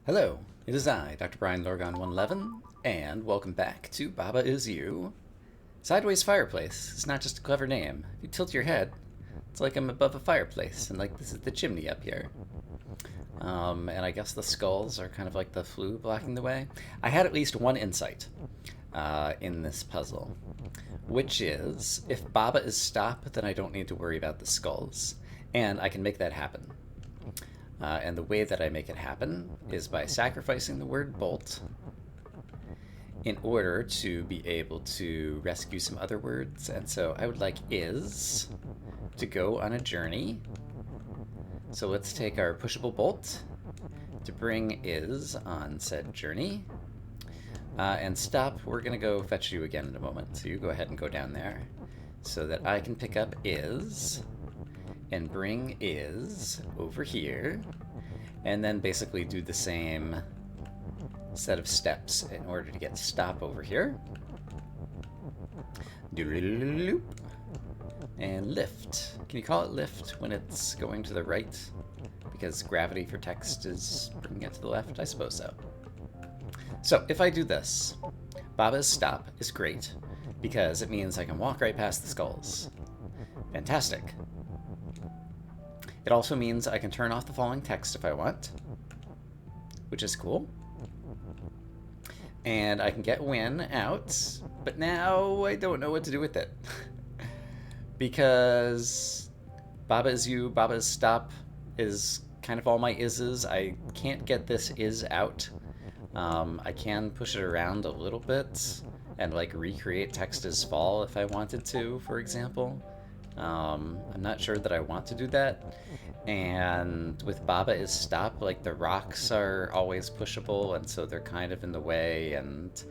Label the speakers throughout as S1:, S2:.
S1: Hello, it is I, Dr. Brian Lorgon 111, and welcome back to Baba Is You. Sideways Fireplace is not just a clever name. If you tilt your head, it's like I'm above a fireplace, and like this is the chimney up here. And I guess the skulls are kind of like the flue blocking the way. I had at least one insight in this puzzle, which is if Baba is stop, then I don't need to worry about the skulls, and I can make that happen. And the way that I make it happen is by sacrificing the word bolt in order to be able to rescue some other words. And so I would like is to go on a journey. So let's take our pushable bolt to bring is on said journey. And stop, we're going to go fetch you again in a moment. So you go ahead and go down there so that I can pick up is and bring is over here, and then basically do the same set of steps in order to get stop over here. Doodle-loop. And lift. Can you call it lift when it's going to the right? Because gravity for text is bringing it to the left? I suppose so. So if I do this, Baba's stop is great because it means I can walk right past the skulls. Fantastic. It also means I can turn off the following text if I want, which is cool. And I can get win out, but now I don't know what to do with it. Because Baba Is You, Baba Is Stop is kind of all my ises. I can't get this is out. I can push it around a little bit and like recreate text as fall if I wanted to, for example. I'm not sure that I want to do that. And with Baba Is Stop, like the rocks are always pushable, and so they're kind of in the way, and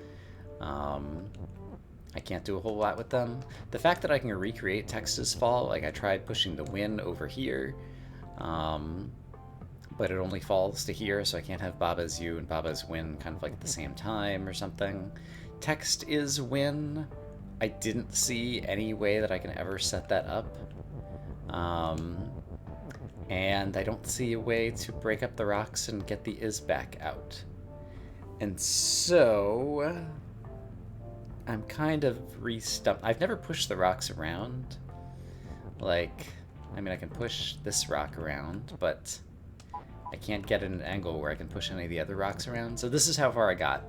S1: I can't do a whole lot with them. The fact that I can recreate text as fall, like I tried pushing the win over here, but it only falls to here, so I can't have Baba Is You and Baba Is Win kind of like at the same time or something. Text is win. I didn't see any way that I can ever set that up. And I don't see a way to break up the rocks and get the is back out. And so I'm kind of re-stumped. I've never pushed the rocks around. Like, I mean, I can push this rock around, but I can't get an angle where I can push any of the other rocks around. So this is how far I got.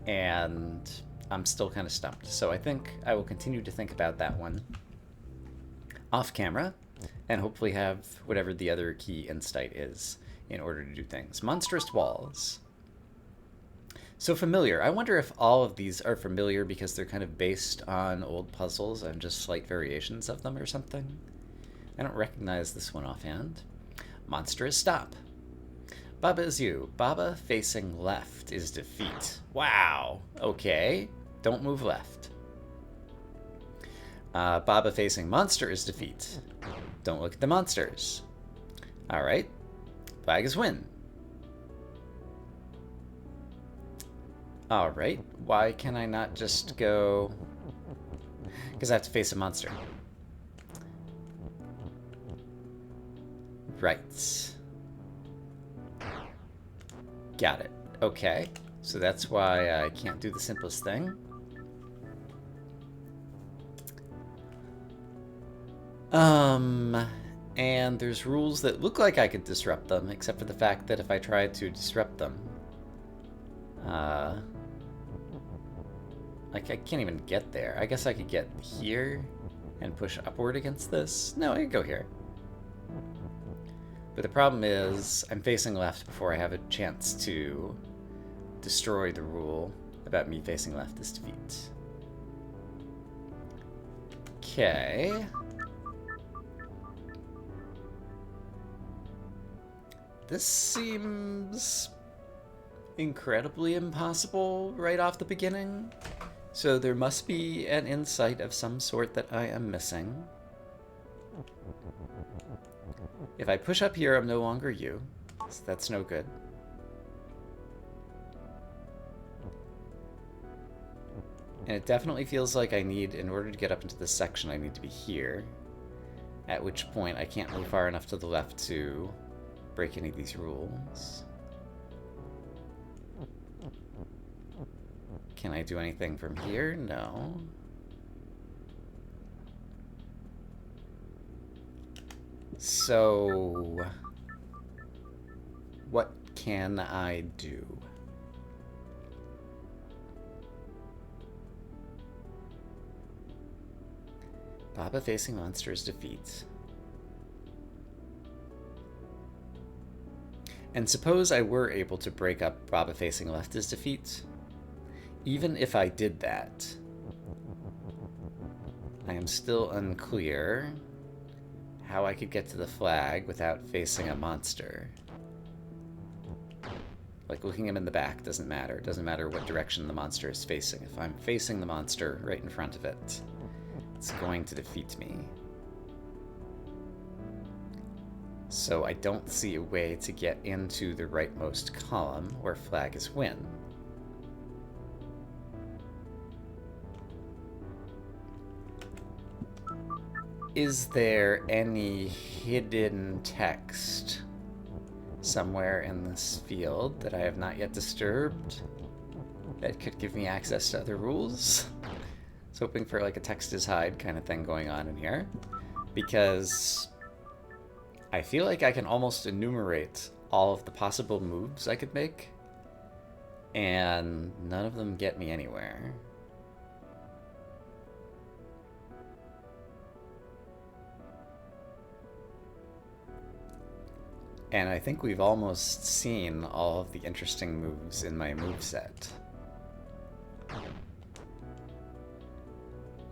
S1: And I'm still kind of stumped. So I think I will continue to think about that one off camera and hopefully have whatever the other key insight is in order to do things. Monstrous walls. So familiar. I wonder if all of these are familiar because they're kind of based on old puzzles and just slight variations of them or something. I don't recognize this one offhand. Monstrous stop. Baba Is You. Baba facing left is defeat. Wow. Okay. Don't move left. Baba facing monster is defeat. Don't look at the monsters. Alright. Flag is win. Alright. Why can I not just go... Because I have to face a monster. Right. Got it. Okay. So that's why I can't do the simplest thing. And there's rules that look like I could disrupt them, except for the fact that if I tried to disrupt them, like I can't even get there. I guess I could get here and push upward against this. No, I could go here. But the problem is I'm facing left before I have a chance to destroy the rule about me facing left is defeat. Okay. This seems incredibly impossible right off the beginning. So there must be an insight of some sort that I am missing. If I push up here, I'm no longer you. So that's no good. And it definitely feels like I need, in order to get up into this section, I need to be here. At which point I can't move far enough to the left to break any of these rules. Can I do anything from here? No. So, what can I do? Baba facing monsters defeat. And suppose I were able to break up Baba facing left as defeat. Even if I did that, I am still unclear how I could get to the flag without facing a monster. Like, looking him in the back doesn't matter. It doesn't matter what direction the monster is facing. If I'm facing the monster right in front of it, it's going to defeat me. So I don't see a way to get into the rightmost column where flag is win. Is there any hidden text somewhere in this field that I have not yet disturbed that could give me access to other rules? I was hoping for like a text is hide kind of thing going on in here, because I feel like I can almost enumerate all of the possible moves I could make, and none of them get me anywhere. And I think we've almost seen all of the interesting moves in my moveset.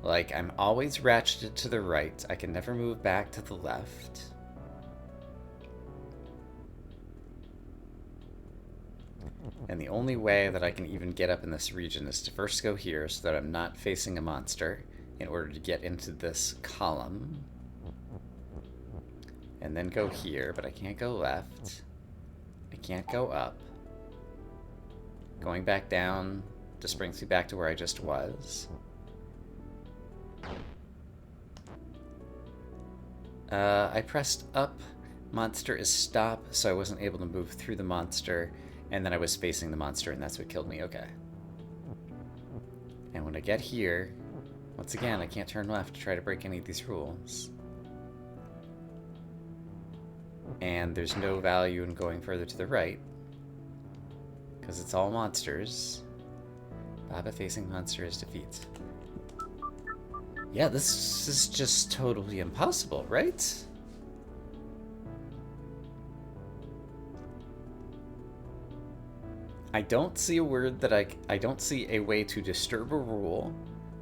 S1: Like, I'm always ratcheted to the right. I can never move back to the left. And the only way that I can even get up in this region is to first go here so that I'm not facing a monster in order to get into this column. And then go here, but I can't go left. I can't go up. Going back down just brings me back to where I just was. I pressed up, monster is stop, so I wasn't able to move through the monster, and then I was facing the monster, and that's what killed me. Okay. And when I get here, once again, I can't turn left to try to break any of these rules. And there's no value in going further to the right, because it's all monsters. Baba facing monster is defeat. Yeah, this is just totally impossible, right? I don't see a word that I don't see a way to disturb a rule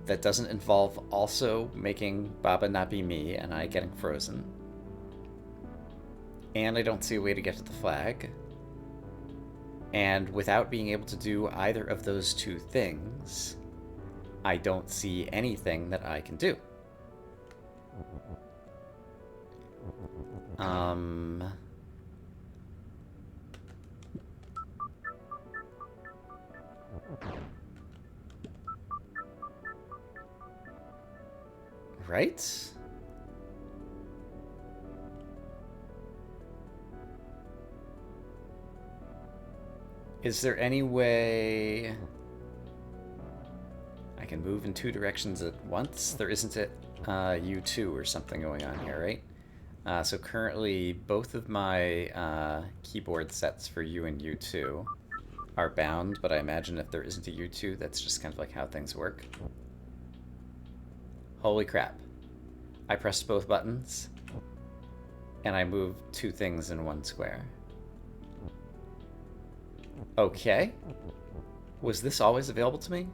S1: that doesn't involve also making Baba not be me and I getting frozen. And I don't see a way to get to the flag. And without being able to do either of those two things, I don't see anything that I can do. Right? Is there any way I can move in two directions at once? There isn't a U2 or something going on here, right? So currently both of my keyboard sets for U and U2 are bound, but I imagine if there isn't a U2, that's just kind of like how things work. Holy crap. I pressed both buttons, and I moved two things in one square. Okay. Was this always available to me?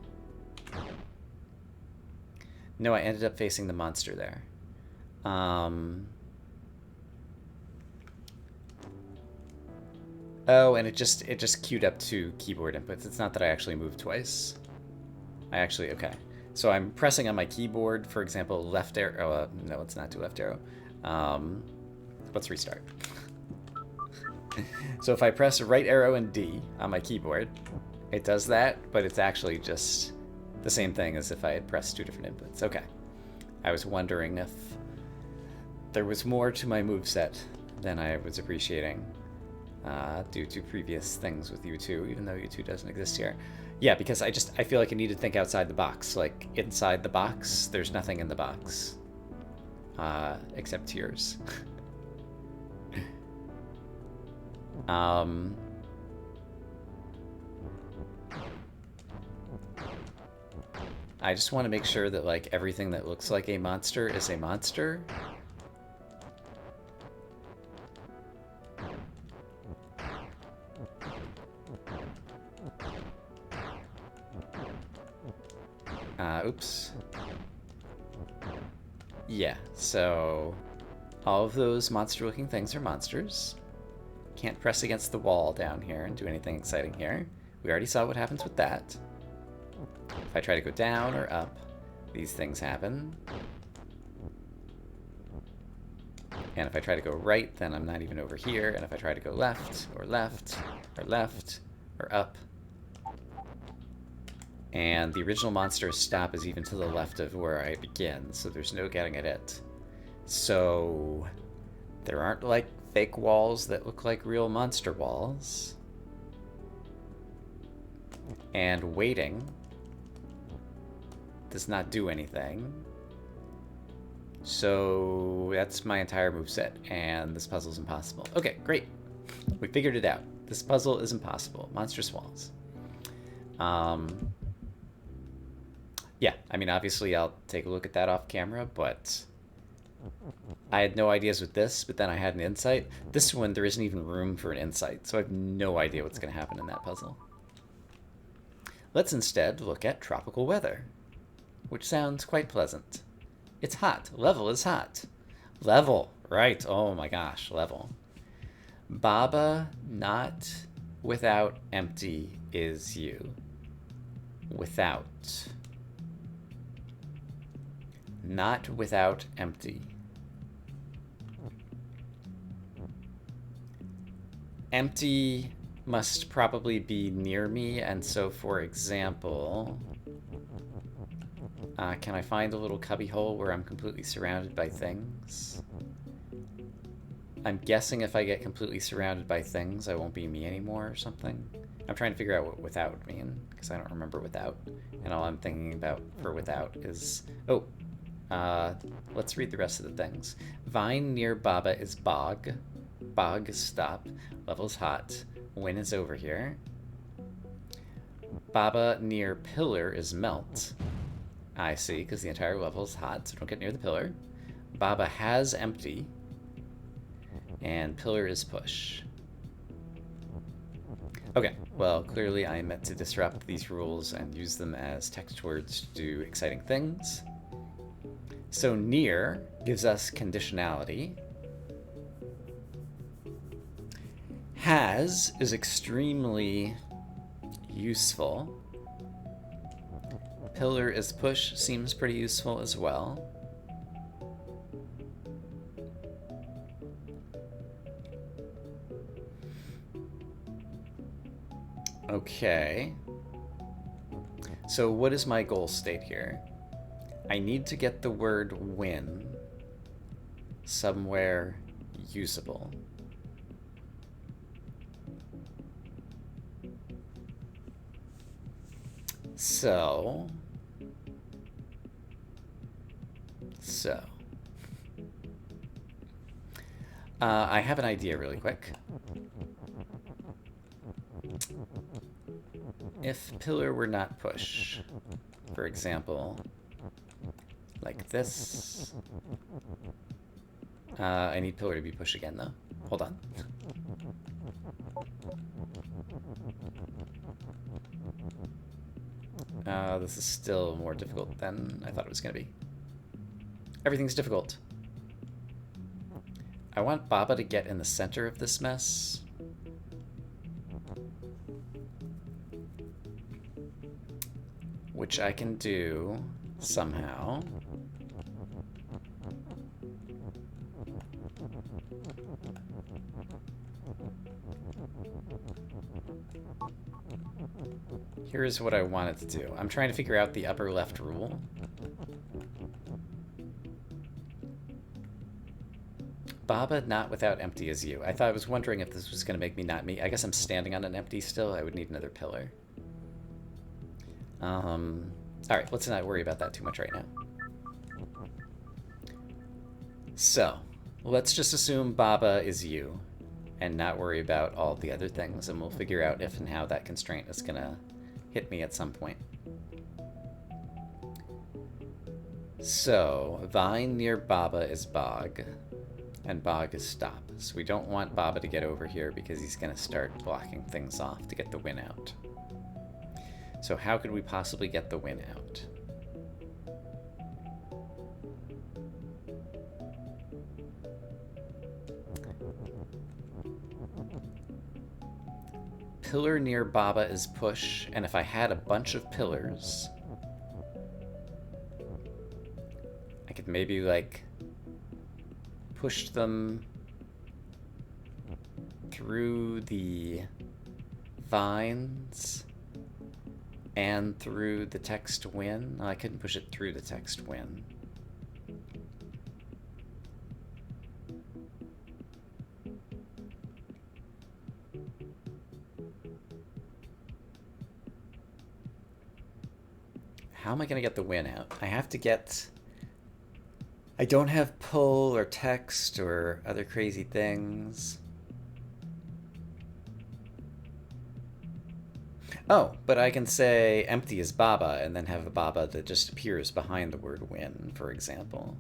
S1: No, I ended up facing the monster there. Oh, and it just queued up two keyboard inputs. It's not that I actually moved twice. Okay. So I'm pressing on my keyboard, for example, left arrow. No, let's not do left arrow. Let's restart. So if I press right arrow and D on my keyboard, it does that, but it's actually just the same thing as if I had pressed two different inputs. Okay. I was wondering if there was more to my moveset than I was appreciating. due to previous things with U2, even though U2 doesn't exist here. Yeah, because I feel like I need to think outside the box. Like, inside the box, there's nothing in the box. Except tears. I just want to make sure that, like, everything that looks like a monster is a monster. Oops. Yeah, so all of those monster-looking things are monsters. Can't press against the wall down here and do anything exciting here. We already saw what happens with that. If I try to go down or up, these things happen. And if I try to go right, then I'm not even over here. And if I try to go left, or left, or left, or up. And the original monster's stop is even to the left of where I begin, so there's no getting at it. So there aren't, like, fake walls that look like real monster walls. And waiting does not do anything. So that's my entire moveset, and this puzzle's impossible. Okay, great. We figured it out. This puzzle is impossible. Monstrous walls. Yeah, I mean, obviously I'll take a look at that off camera, but I had no ideas with this, but then I had an insight. This one, there isn't even room for an insight, so I have no idea what's going to happen in that puzzle. Let's instead look at tropical weather, which sounds quite pleasant. It's hot. Level is hot. Level, right. Oh my gosh, level. Baba, not without empty is you. Without. Not without empty. Empty must probably be near me, and so, for example, can I find a little cubby hole where I'm completely surrounded by things? I'm guessing if I get completely surrounded by things, I won't be me anymore or something. I'm trying to figure out what without would mean, because I don't remember without. And all I'm thinking about for without is... Oh, let's read the rest of the things. Vine near Baba is bog. Bog is stop. Level's hot. Win is over here. Baba near pillar is melt. I see, because the entire level is hot, so don't get near the pillar. Baba has empty. And pillar is push. Okay, well, clearly I meant to disrupt these rules and use them as text words to do exciting things. So near gives us conditionality. Has is extremely useful. Pillar is push seems pretty useful as well. Okay. So what is my goal state here? I need to get the word win somewhere usable. So I have an idea really quick. If pillar were not push, for example, like this. I need pillar to be push again, though. Hold on. This is still more difficult than I thought it was going to be. Everything's difficult. I want Baba to get in the center of this mess. Which I can do somehow. Here's what I wanted to do. I'm trying to figure out the upper left rule. Baba not without empty is you. I thought I was wondering if this was going to make me not me. I guess I'm standing on an empty still. I would need another pillar. Alright, let's not worry about that too much right now. So, let's just assume Baba is you and not worry about all the other things, and we'll figure out if and how that constraint is going to hit me at some point. So, vine near Baba is bog, and bog is stop. So we don't want Baba to get over here because he's going to start blocking things off to get the win out. So how could we possibly get the win out? Pillar near Baba is push, and if I had a bunch of pillars, I could maybe, like, push them through the vines and through the text win. Oh, I couldn't push it through the text win. How am I going to get the win out? I have to get... I don't have pull or text or other crazy things. Oh, but I can say empty is Baba and then have a Baba that just appears behind the word win, for example.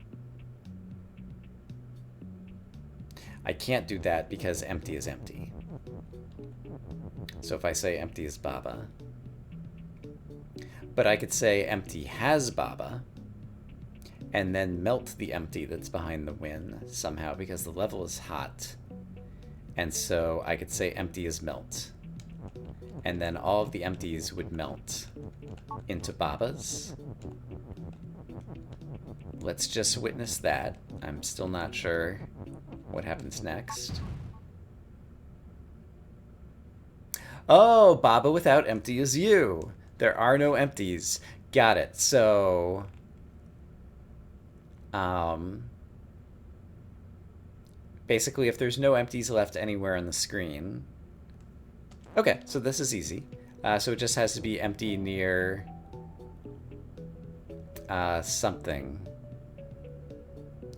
S1: I can't do that because empty is empty. So if I say empty is Baba, but I could say empty has Baba, and then melt the empty that's behind the win somehow because the level is hot. And so I could say empty is melt. And then all of the empties would melt into Babas. Let's just witness that. I'm still not sure what happens next. Oh, Baba without empty is you. There are no empties. Got it. So... basically, if there's no empties left anywhere on the screen... Okay, so this is easy. So it just has to be empty near... something.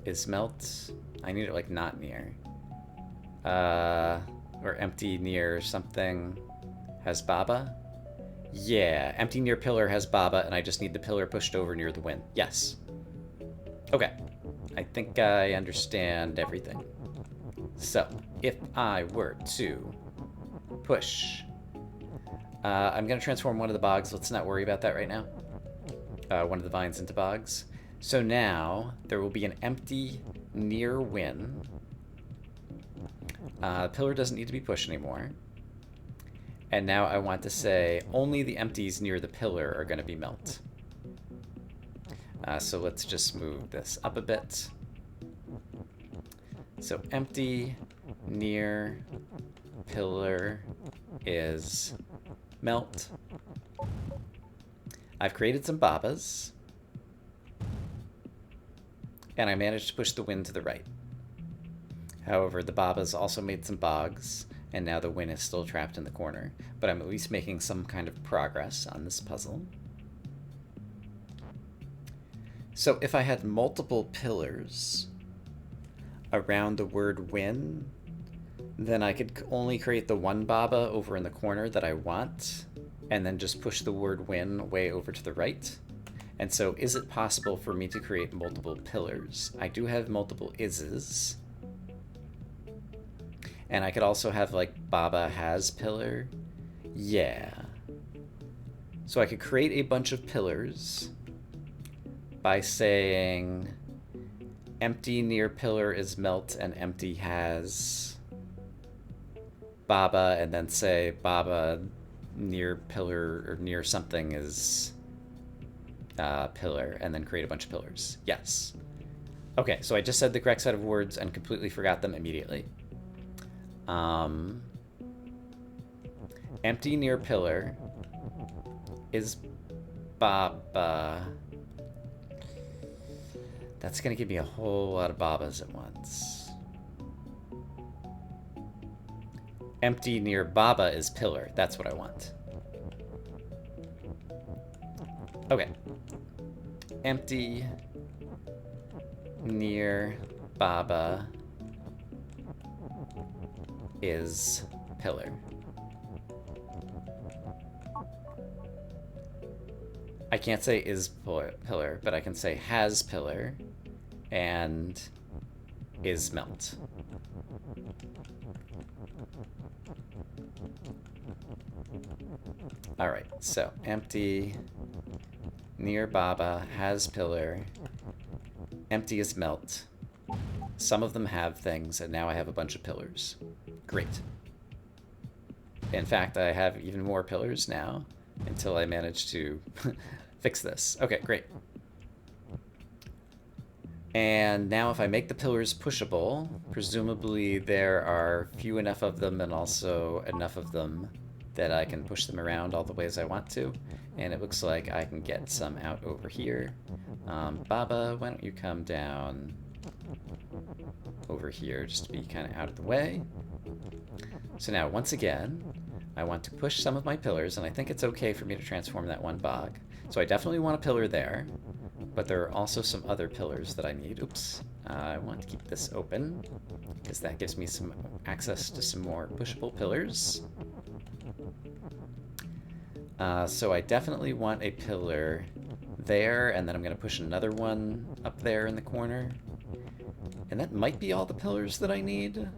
S1: Is melt? I need it, like, not near. Or empty near something has Baba? Yeah, empty near pillar has Baba, and I just need the pillar pushed over near the win. Yes. Okay. I think I understand everything. So, if I were to push... I'm going to transform one of the bogs. Let's not worry about that right now. One of the vines into bogs. So now, there will be an empty near win. Pillar doesn't need to be pushed anymore. And now I want to say only the empties near the pillar are going to be melt. So let's just move this up a bit. So empty near pillar is melt. I've created some Babas. And I managed to push the win to the right. However, the Babas also made some bogs, and now the win is still trapped in the corner. But I'm at least making some kind of progress on this puzzle. So if I had multiple pillars around the word win, then I could only create the one Baba over in the corner that I want, and then just push the word win way over to the right. And so is it possible for me to create multiple pillars? I do have multiple ises. And I could also have, like, Baba has pillar. Yeah. So I could create a bunch of pillars by saying empty near pillar is melt and empty has Baba, and then say Baba near pillar or near something is pillar, and then create a bunch of pillars. Yes. Okay, so I just said the correct set of words and completely forgot them immediately. Empty near pillar is Baba. That's gonna give me a whole lot of Babas at once. Empty near Baba is pillar. That's what I want. Okay. Empty near Baba is pillar. I can't say is pillar, but I can say has pillar and is melt. Alright, so empty near Baba has pillar, empty is melt. Some of them have things, and now I have a bunch of pillars. Great. In fact, I have even more pillars now until I manage to fix this. Okay, great. And now if I make the pillars pushable, presumably there are few enough of them and also enough of them that I can push them around all the ways I want to. And it looks like I can get some out over here. Baba, why don't you come down over here just to be kind of out of the way. So now, once again, I want to push some of my pillars, and I think it's okay for me to transform that one bog. So I definitely want a pillar there, but there are also some other pillars that I need. Oops. I want to keep this open, because that gives me some access to some more pushable pillars. So I definitely want a pillar there, and then I'm going to push another one up there in the corner. And that might be all the pillars that I need.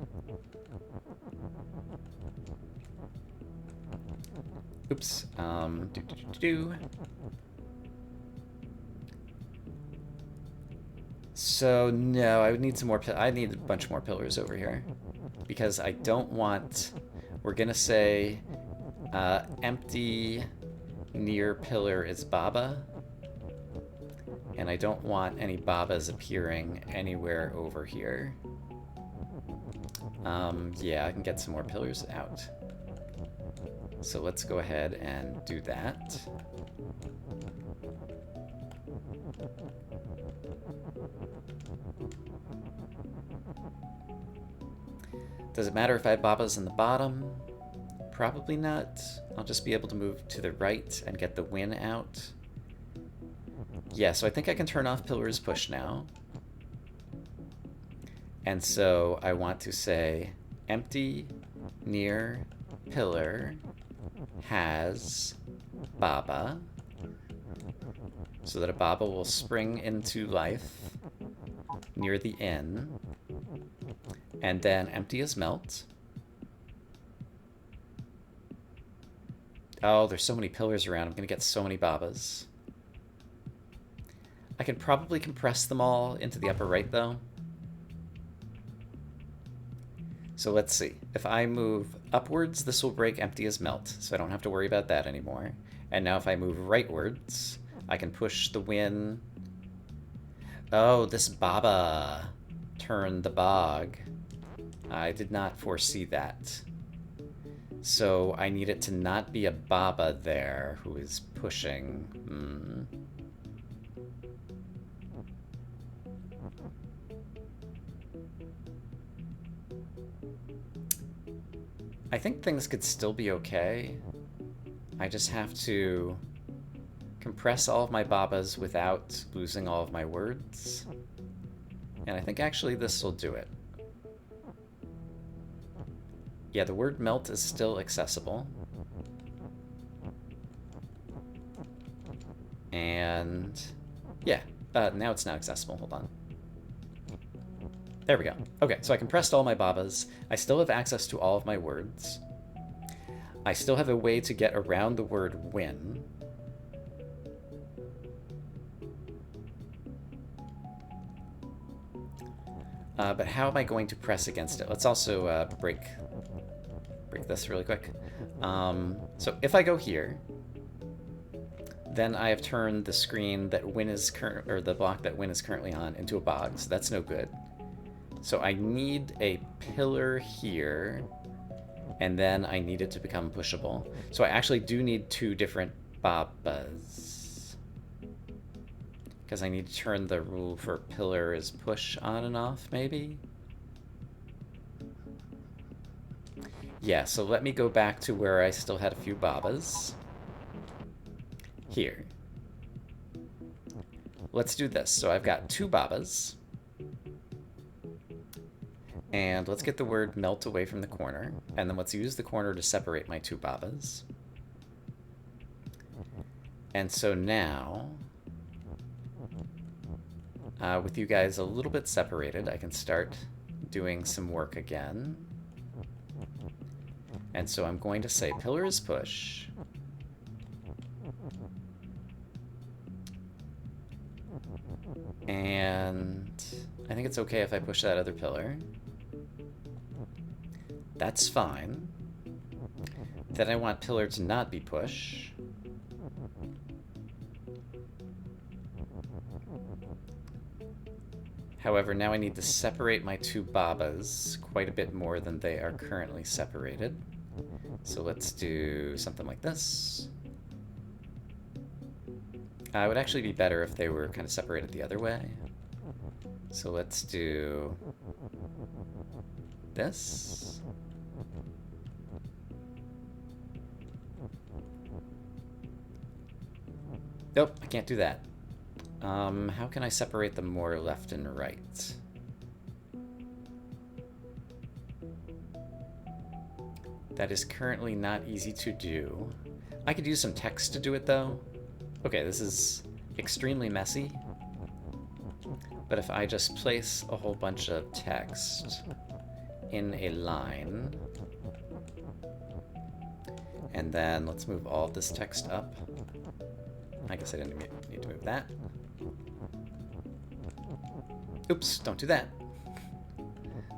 S1: Oops. So, no, I would need some more I need a bunch more pillars over here. Because I don't want... We're going to say empty near pillar is Baba. And I don't want any Babas appearing anywhere over here. Yeah, I can get some more pillars out. So let's go ahead and do that. Does it matter if I have Babas in the bottom? Probably not. I'll just be able to move to the right and get the win out. Yeah, so I think I can turn off pillars push now. And so I want to say empty near pillar has Baba, so that a Baba will spring into life near the inn, and then empty is melt. Oh, there's so many pillars around, I'm gonna get so many Babas. I can probably compress them all into the upper right, though. So let's see. If I move upwards, this will break empty as melt, so I don't have to worry about that anymore. And now if I move rightwards, I can push the win. Oh, this Baba turned the bog. I did not foresee that. So I need it to not be a Baba there who is pushing. I think things could still be okay. I just have to compress all of my Babas without losing all of my words. And I think actually this will do it. Yeah, the word melt is still accessible. And yeah, now it's not accessible. Hold on. There we go. Okay, so I compressed all my Babas. I still have access to all of my words. I still have a way to get around the word win. But how am I going to press against it? Let's also break this really quick. So if I go here, then I have turned the screen that Win is or the block that Win is currently on into a bog, so that's no good. So I need a pillar here, and then I need it to become pushable. So I actually do need two different Babas, because I need to turn the rule for pillar is push on and off, maybe? Yeah, so let me go back to where I still had a few Babas. Here. Let's do this. So I've got 2 Babas. And let's get the word melt away from the corner. And then let's use the corner to separate my 2 Babas. And so now, with you guys a little bit separated, I can start doing some work again. And so I'm going to say pillar is push. And I think it's okay if I push that other pillar. That's fine. Then I want pillar to not be push. However, now I need to separate my 2 Babas quite a bit more than they are currently separated. So let's do something like this. It would actually be better if they were kind of separated the other way. So let's do this. Nope, I can't do that. How can I separate them more left and right? That is currently not easy to do. I could use some text to do it, though. Okay, this is extremely messy. But if I just place a whole bunch of text in a line, and then let's move all of this text up. I guess I didn't need to move that. Oops, don't do that.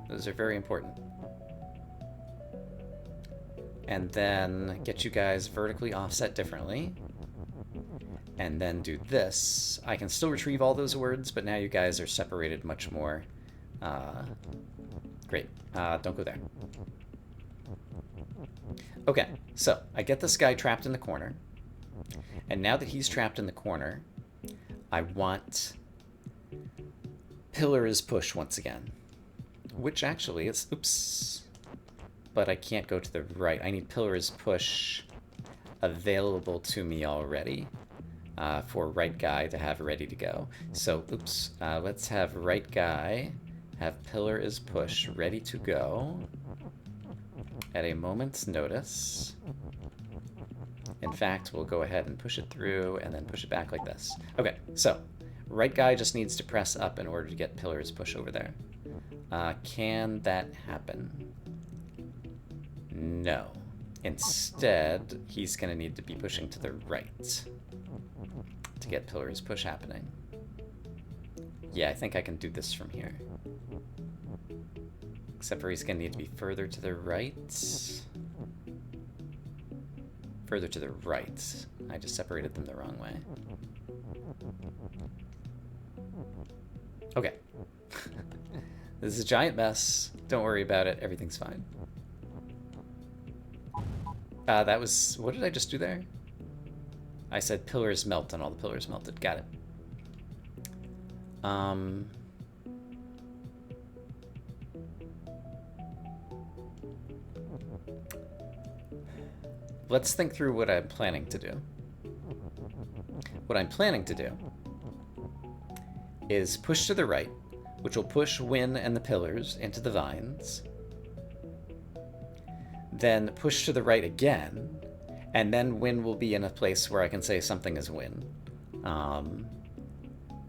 S1: Those are very important. And then get you guys vertically offset differently. And then do this. I can still retrieve all those words, but now you guys are separated much more. Great. Don't go there. Okay, so I get this guy trapped in the corner. And now that he's trapped in the corner, I want pillar is push once again. Which actually is, oops. But I can't go to the right. I need pillar is push available to me already for right guy to have ready to go. So, oops, let's have right guy have pillar is push ready to go at a moment's notice. In fact, we'll go ahead and push it through and then push it back like this. Okay, so right guy just needs to press up in order to get pillar's push over there. Can that happen? No. Instead, he's going to need to be pushing to the right to get pillar's push happening. Yeah, I think I can do this from here. Except for he's going to need to be further to the right. Further to the right. I just separated them the wrong way. Okay. This is a giant mess. Don't worry about it. Everything's fine. That was... What did I just do there? I said pillars melt and all the pillars melted. Got it. Let's think through what I'm planning to do. What I'm planning to do is push to the right, which will push Win and the pillars into the vines. Then push to the right again, and then Win will be in a place where I can say something is Win.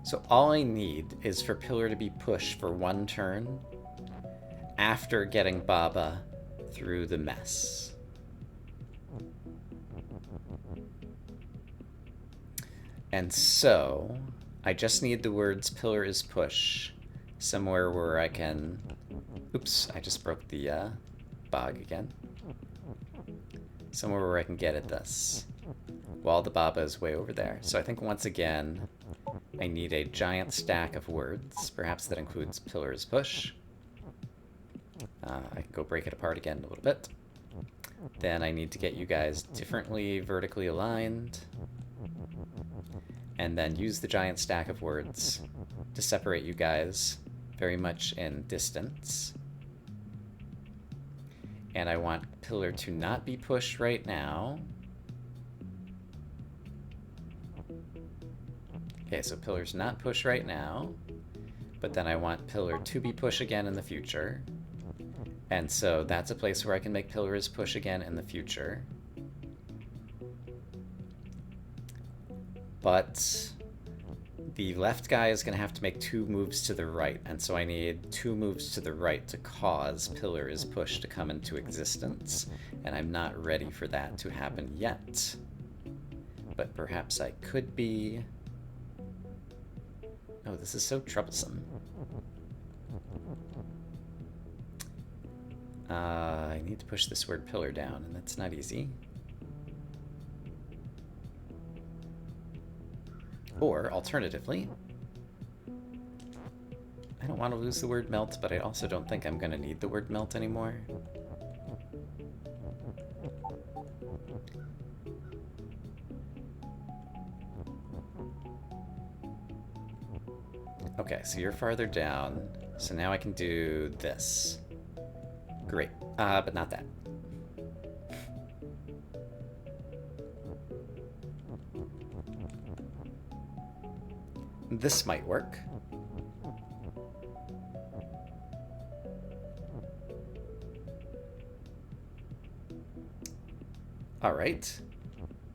S1: So all I need is for pillar to be pushed for one turn after getting Baba through the mess. And so, I just need the words pillar is push somewhere where I can... Oops, I just broke the bog again. Somewhere where I can get at this, while the Baba is way over there. So I think once again, I need a giant stack of words. Perhaps that includes pillar is push. I can go break it apart again a little bit. Then I need to get you guys differently vertically aligned. And then use the giant stack of words to separate you guys very much in distance. And I want pillar to not be pushed right now. Okay, so pillar's not push right now, but then I want pillar to be push again in the future. And so that's a place where I can make pillar is push again in the future. But the left guy is going to have to make 2 moves to the right, and so I need 2 moves to the right to cause pillar is push to come into existence, and I'm not ready for that to happen yet. But perhaps I could be... Oh, this is so troublesome. I need to push this word pillar down, and that's not easy. Or, alternatively, I don't want to lose the word melt, but I also don't think I'm going to need the word melt anymore. Okay, so you're farther down, so now I can do this. Great, but not that. This might work. All right.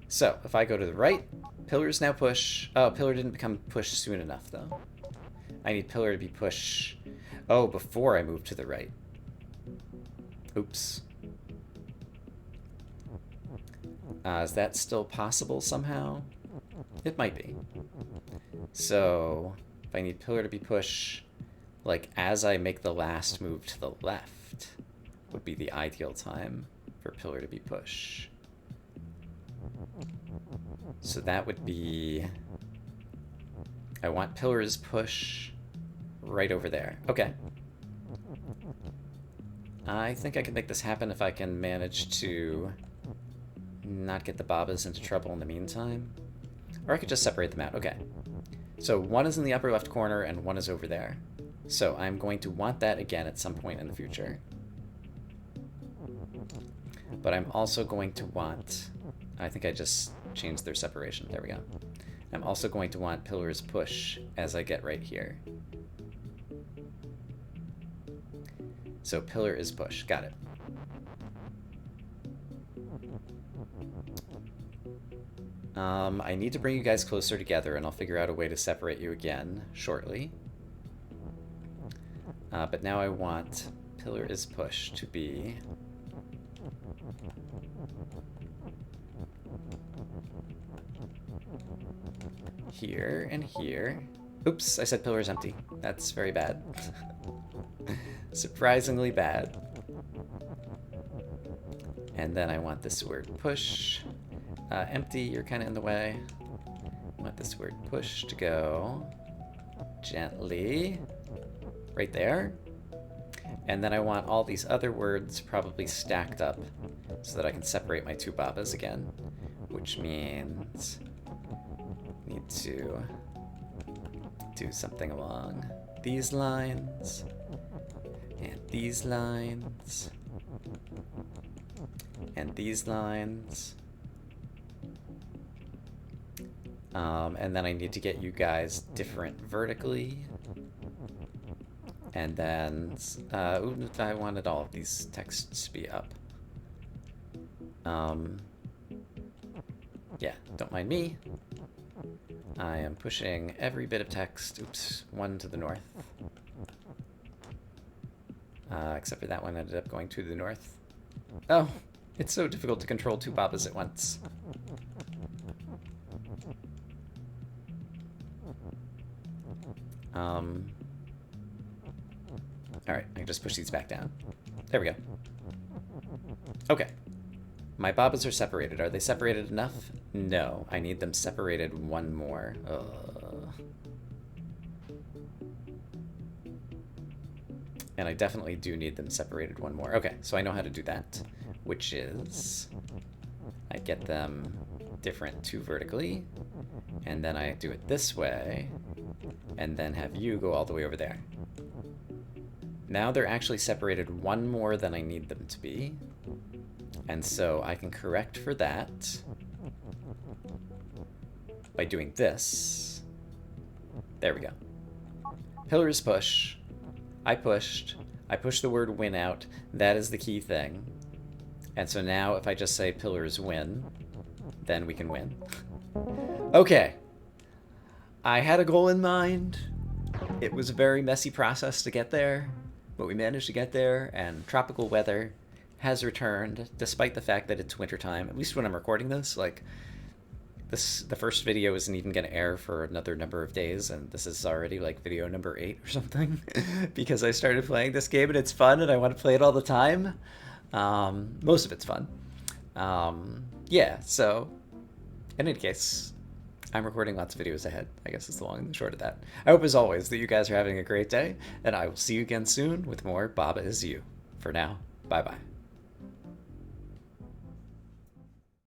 S1: So if I go to the right, pillar is now push. Oh, pillar didn't become push soon enough, though. I need pillar to be push. Oh, before I move to the right. Oops. Is that still possible somehow? It might be. So if I need pillar to be push, like as I make the last move to the left, would be the ideal time for pillar to be push. So that would be... I want pillar is push right over there. Okay. I think I can make this happen if I can manage to not get the Babas into trouble in the meantime. Or I could just separate them out. Okay. So one is in the upper left corner and one is over there. So I'm going to want that again at some point in the future. But I'm also going to want... I think I just changed their separation. There we go. I'm also going to want pillars push as I get right here. So pillar is push. Got it. I need to bring you guys closer together, and I'll figure out a way to separate you again shortly. But now I want pillar is push to be... here and here. Oops, I said pillar is empty. That's very bad. Surprisingly bad. And then I want this word push. Empty, you're kind of in the way. I want this word push to go gently right there. And then I want all these other words probably stacked up so that I can separate my 2 Babas again, which means I need to do something along these lines and these lines and these lines. And then I need to get you guys different vertically. And then, I wanted all of these texts to be up. Yeah, don't mind me. I am pushing every bit of text, oops, one to the north. Except for that one ended up going to the north. Oh, it's so difficult to control 2 Babas at once. Alright, I can just push these back down. There we go. Okay. My Babas are separated. Are they separated enough? No. I need them separated one more. And I definitely do need them separated one more. Okay, so I know how to do that, which is I get them different 2 vertically, and then I do it this way, and then have you go all the way over there. Now they're actually separated one more than I need them to be. And so I can correct for that by doing this. There we go. Pillars push. I pushed. I pushed the word win out. That is the key thing. And so now if I just say pillars win, then we can win. Okay. I had a goal in mind. It was a very messy process to get there, but we managed to get there, and tropical weather has returned, despite the fact that it's wintertime. At least when I'm recording this, like, the first video isn't even going to air for another number of days, and this is already, like, video number 8 or something, because I started playing this game, and it's fun, and I want to play it all the time. Most of it's fun. Yeah, so, in any case, I'm recording lots of videos ahead, I guess is the long and the short of that. I hope, as always, that you guys are having a great day, and I will see you again soon with more Baba Is You. For now, bye-bye.